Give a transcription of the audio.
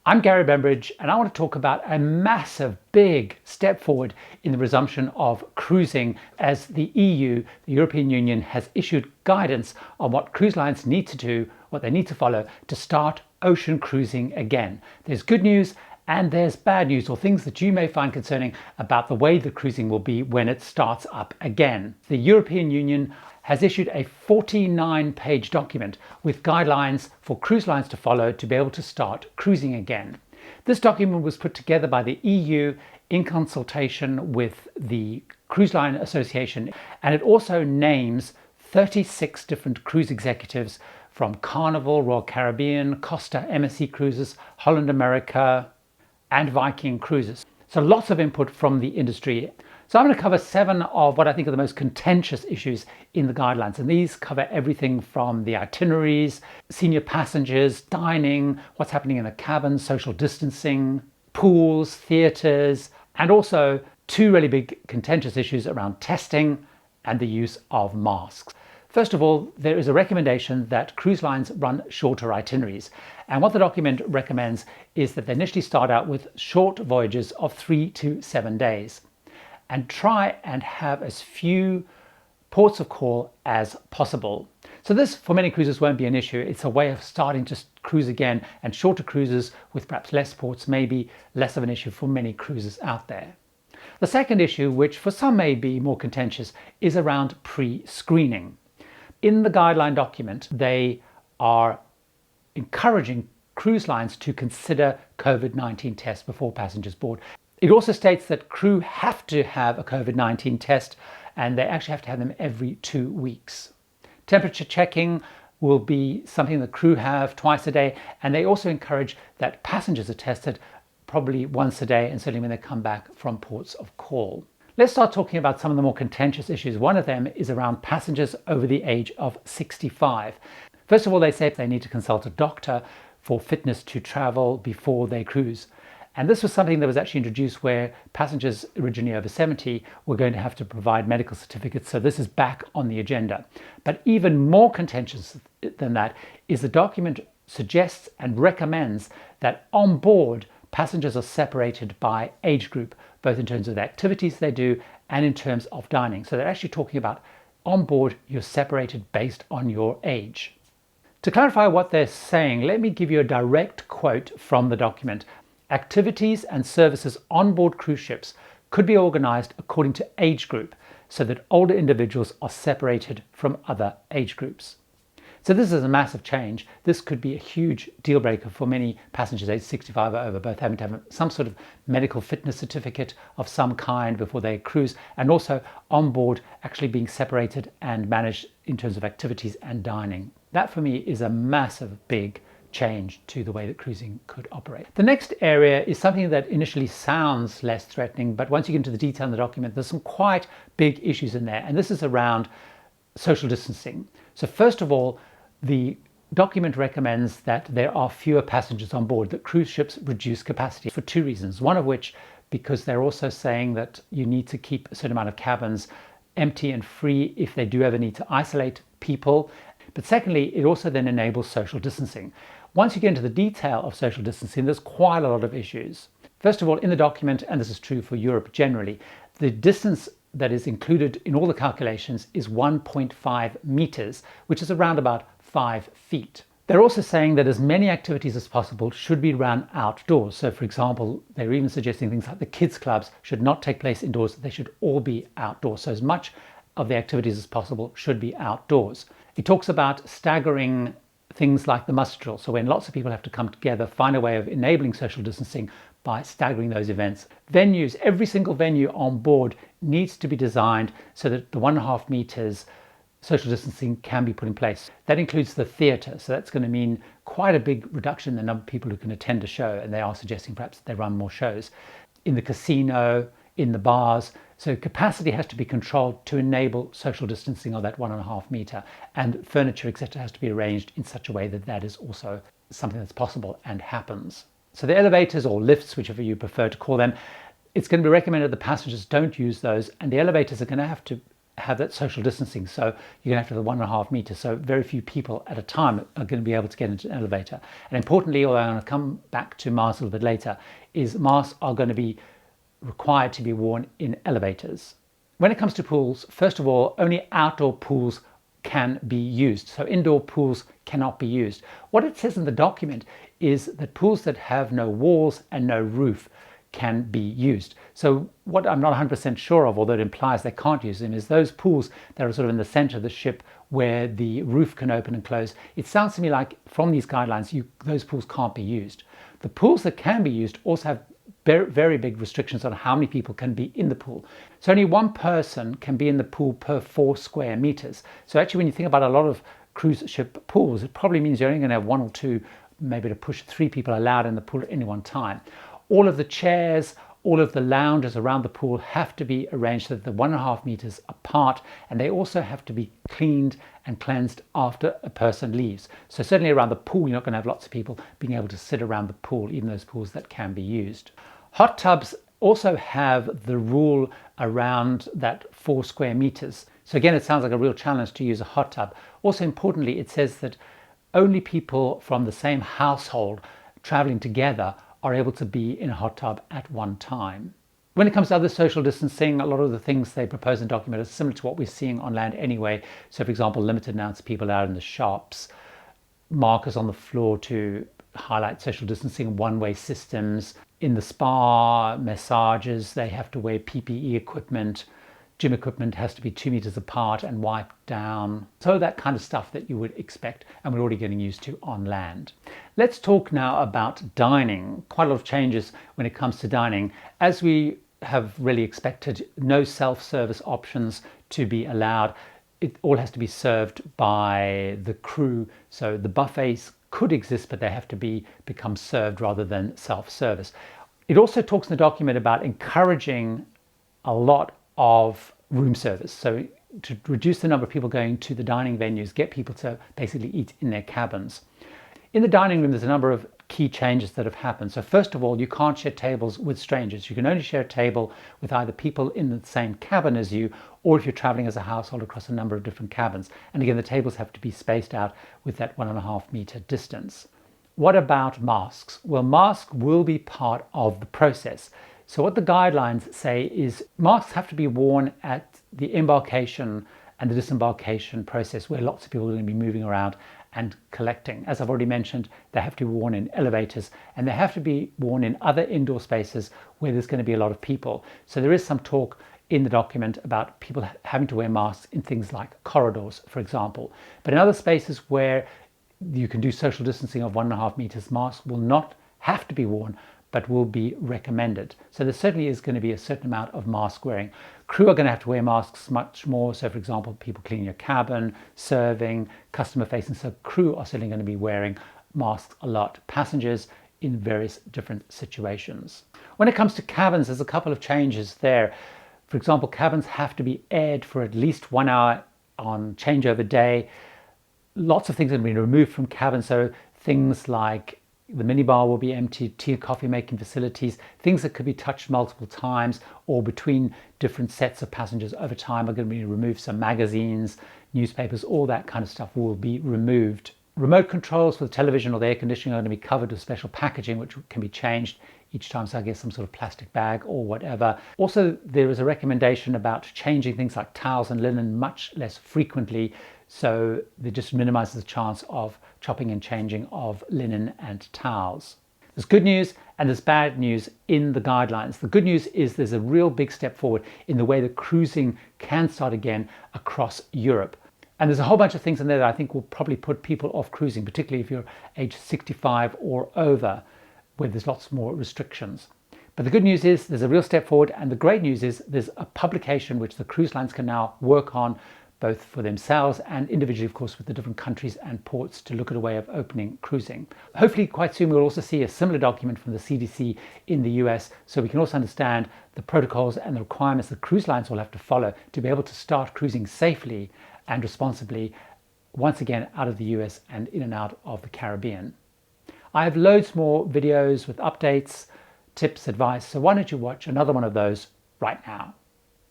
I'm Gary Bembridge, and I want to talk about a massive, big step forward in the resumption of cruising as the EU, the European Union, has issued guidance on what cruise lines need to do, what they need to follow to start ocean cruising again. There's good news and there's bad news, or things that you may find concerning about the way the cruising will be when it starts up again. The European Union has issued a 49-page document with guidelines for cruise lines to follow to be able to start cruising again. This document was put together by the EU in consultation with the Cruise Line Association, and it also names 36 different cruise executives from Carnival, Royal Caribbean, Costa, MSC Cruises, Holland America, and Viking Cruises. So lots of input from the industry. So I'm going to cover 7 of what I think are the most contentious issues in the guidelines. And these cover everything from the itineraries, senior passengers, dining, what's happening in the cabin, social distancing, pools, theatres, and also 2 really big contentious issues around testing and the use of masks. First of all, there is a recommendation that cruise lines run shorter itineraries. And what the document recommends is that they initially start out with short voyages of 3 to 7 days and try and have as few ports of call as possible. So this, for many cruisers, won't be an issue. It's a way of starting to cruise again, and shorter cruises with perhaps less ports may be less of an issue for many cruisers out there. The second issue, which for some may be more contentious, is around pre-screening. In the guideline document, they are encouraging cruise lines to consider COVID-19 tests before passengers board. It also states that crew have to have a COVID-19 test, and they actually have to have them every 2 weeks. Temperature checking will be something the crew have twice a day, and they also encourage that passengers are tested probably once a day, and certainly when they come back from ports of call. Let's start talking about some of the more contentious issues. One of them is around passengers over the age of 65. First of all, they say they need to consult a doctor for fitness to travel before they cruise. And this was something that was actually introduced where passengers originally over 70 were going to have to provide medical certificates. So this is back on the agenda. But even more contentious than that is the document suggests and recommends that on board, passengers are separated by age group, both in terms of the activities they do and in terms of dining. So they're actually talking about on board, you're separated based on your age. To clarify what they're saying, let me give you a direct quote from the document. Activities and services on board cruise ships could be organized according to age group so that older individuals are separated from other age groups. So this is a massive change. This could be a huge deal breaker for many passengers aged 65 or over, both having to have some sort of medical fitness certificate of some kind before they cruise, and also on board actually being separated and managed in terms of activities and dining. That for me is a massive, big change to the way that cruising could operate. The next area is something that initially sounds less threatening, but once you get into the detail in the document, there's some quite big issues in there, and this is around social distancing. So first of all, the document recommends that there are fewer passengers on board, that cruise ships reduce capacity for 2 reasons. One of which, because they're also saying that you need to keep a certain amount of cabins empty and free if they do ever need to isolate people. But secondly, it also then enables social distancing. Once you get into the detail of social distancing, there's quite a lot of issues. First of all, in the document, and this is true for Europe generally, the distance that is included in all the calculations is 1.5 meters, which is around about 5 feet. They're also saying that as many activities as possible should be run outdoors. So for example, they're even suggesting things like the kids clubs should not take place indoors, they should all be outdoors. So as much of the activities as possible should be outdoors. It talks about staggering things like the muster drill. So when lots of people have to come together, find a way of enabling social distancing by staggering those events. Venues, every single venue on board needs to be designed so that the 1.5 meters social distancing can be put in place. That includes the theatre, so that's going to mean quite a big reduction in the number of people who can attend a show, and they are suggesting perhaps they run more shows. In the casino, in the bars, so capacity has to be controlled to enable social distancing of that 1.5 meter, and furniture, etc., has to be arranged in such a way that that is also something that's possible and happens. So the elevators or lifts, whichever you prefer to call them, it's going to be recommended that passengers don't use those, and the elevators are going to have to have that social distancing. So you're going to have 1.5 meters. So very few people at a time are going to be able to get into an elevator. And importantly, although I'm going to come back to masks a little bit later, is masks are going to be required to be worn in elevators. When it comes to pools, first of all, only outdoor pools can be used. So indoor pools cannot be used. What it says in the document is that pools that have no walls and no roof can be used. So what I'm not 100% sure of, although it implies they can't use them, is those pools that are sort of in the center of the ship where the roof can open and close. It sounds to me like from these guidelines, those pools can't be used. The pools that can be used also have very big restrictions on how many people can be in the pool. So only one person can be in the pool per 4 square meters. So actually when you think about a lot of cruise ship pools, it probably means you're only going to have 1 or 2, maybe to push 3 people allowed in the pool at any one time. All of the chairs, all of the lounges around the pool have to be arranged so that they're 1.5 meters apart, and they also have to be cleaned and cleansed after a person leaves. So certainly around the pool, you're not going to have lots of people being able to sit around the pool, even those pools that can be used. Hot tubs also have the rule around that 4 square meters. So again, it sounds like a real challenge to use a hot tub. Also importantly, it says that only people from the same household traveling together are able to be in a hot tub at one time. When it comes to other social distancing, a lot of the things they propose in the document are similar to what we're seeing on land anyway. So for example, limited amounts of people out in the shops, markers on the floor to highlight social distancing, one-way systems. In the spa, massages, they have to wear PPE equipment. Gym equipment has to be 2 meters apart and wiped down. So that kind of stuff that you would expect and we're already getting used to on land. Let's talk now about dining. Quite a lot of changes when it comes to dining. As we have really expected, no self-service options to be allowed. It all has to be served by the crew. So the buffets could exist, but they have to become served rather than self-service. It also talks in the document about encouraging a lot of room service. So to reduce the number of people going to the dining venues, get people to basically eat in their cabins. In the dining room, there's a number of key changes that have happened. So first of all, you can't share tables with strangers. You can only share a table with either people in the same cabin as you, or if you're traveling as a household across a number of different cabins. And again, the tables have to be spaced out with that 1.5 meter distance. What about masks? Well, masks will be part of the process. So what the guidelines say is masks have to be worn at the embarkation and the disembarkation process where lots of people are going to be moving around and collecting. As I've already mentioned, they have to be worn in elevators and they have to be worn in other indoor spaces where there's going to be a lot of people. So there is some talk in the document about people having to wear masks in things like corridors, for example. But in other spaces where you can do social distancing of 1.5 meters, masks will not have to be worn, but will be recommended. So there certainly is going to be a certain amount of mask wearing. Crew are going to have to wear masks much more. So for example, people cleaning your cabin, serving, customer facing. So crew are certainly going to be wearing masks a lot. Passengers in various different situations. When it comes to cabins, there's a couple of changes there. For example, cabins have to be aired for at least 1 hour on changeover day. Lots of things have been removed from cabins. So things like the minibar will be emptied, tea and coffee making facilities, things that could be touched multiple times or between different sets of passengers over time are going to be removed. Some magazines, newspapers, all that kind of stuff will be removed. Remote controls for the television or the air conditioning are going to be covered with special packaging which can be changed each time, so I guess some sort of plastic bag or whatever. Also, there is a recommendation about changing things like towels and linen much less frequently, so that just minimizes the chance of chopping and changing of linen and towels. There's good news and there's bad news in the guidelines. The good news is there's a real big step forward in the way that cruising can start again across Europe. And there's a whole bunch of things in there that I think will probably put people off cruising, particularly if you're age 65 or over, where there's lots more restrictions. But the good news is there's a real step forward, and the great news is there's a publication which the cruise lines can now work on, both for themselves and individually, of course, with the different countries and ports to look at a way of opening cruising. Hopefully quite soon we'll also see a similar document from the CDC in the US, so we can also understand the protocols and the requirements that cruise lines will have to follow to be able to start cruising safely and responsibly once again out of the US and in and out of the Caribbean. I have loads more videos with updates, tips, advice, so why don't you watch another one of those right now.